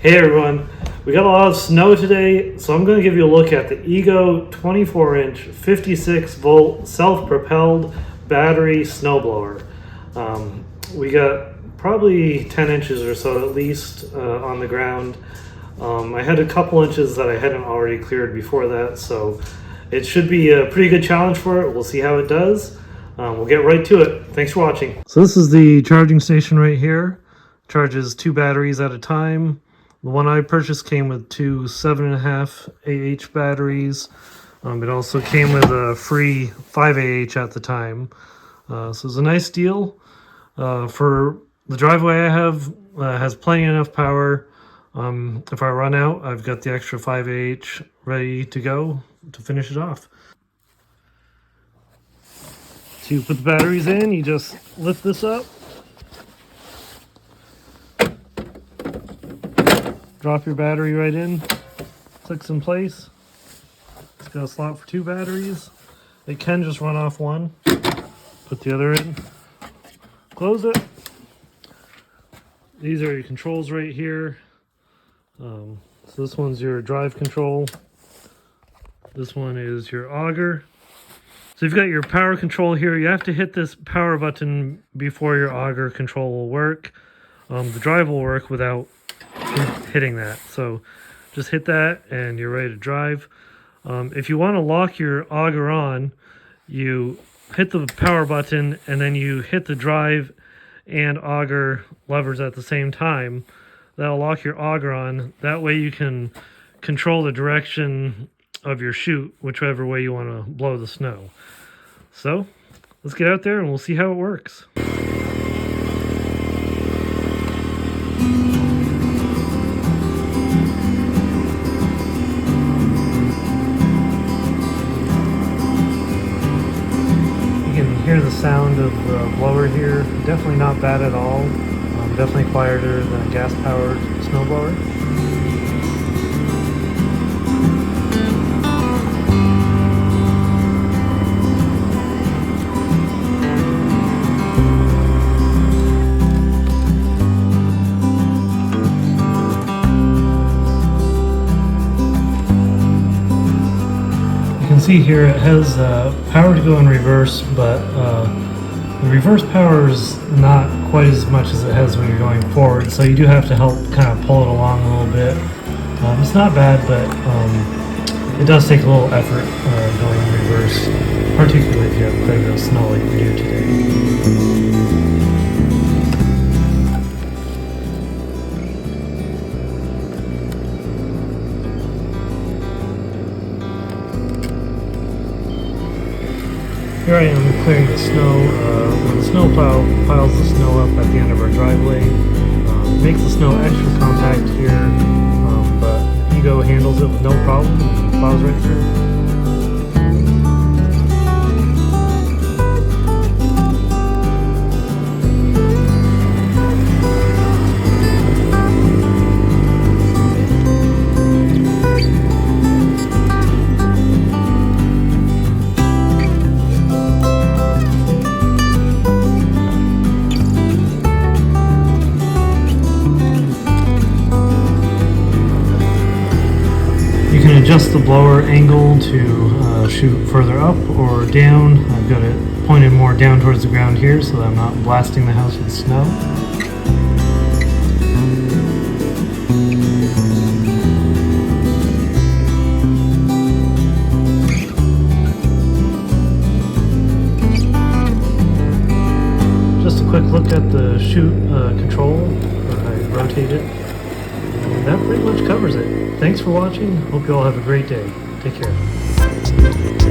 Hey everyone, we got a lot of snow today, so I'm going to give you a look at the Ego 24-inch 56-volt self-propelled battery snowblower. We got probably 10 inches or so at least on the ground. I had a couple inches that I hadn't already cleared before that, so it should be a pretty good challenge for it. We'll see how it does. We'll get right to it. Thanks for watching. So this is the charging station right here. Charges 2 batteries at a time. The one I purchased came with 2 7.5 AH batteries. It also came with a free 5 AH at the time. So it's a nice deal. For the driveway I have, has plenty enough power. If I run out, I've got the extra 5 AH ready to go to finish it off. To put the batteries in, you just lift this up. Drop your battery right in, clicks in place. It's got a slot for 2 batteries. It can just run off one. Put the other in, close it. These are your controls right here. So this one's your drive control. This one is your auger. So you've got your power control here. You have to hit this power button before your auger control will work. The drive will work without hitting that, so just hit that and you're ready to drive. If you want to lock your auger on, you hit the power button and then you hit the drive and auger levers at the same time. That'll lock your auger on. That way you can control the direction of your chute, whichever way you want to blow the snow. So let's get out there and we'll see how it works. Hear the sound of the blower here. Definitely not bad at all. Definitely quieter than a gas-powered snowblower. See here it has power to go in reverse, but the reverse power is not quite as much as it has when you're going forward, so you do have to help kind of pull it along a little bit. It's not bad, but it does take a little effort going in reverse, particularly if you have quite a bit of snow like we do today. Here I am clearing the snow. When the snowplow piles the snow up at the end of our driveway, it makes the snow extra compact here, but Ego handles it with no problem and plows right through. Adjust the blower angle to shoot further up or down. I've got it pointed more down towards the ground here so that I'm not blasting the house with snow. Just a quick look at the chute control. I rotate it. And that pretty much covers it. Thanks for watching. Hope you all have a great day. Take care.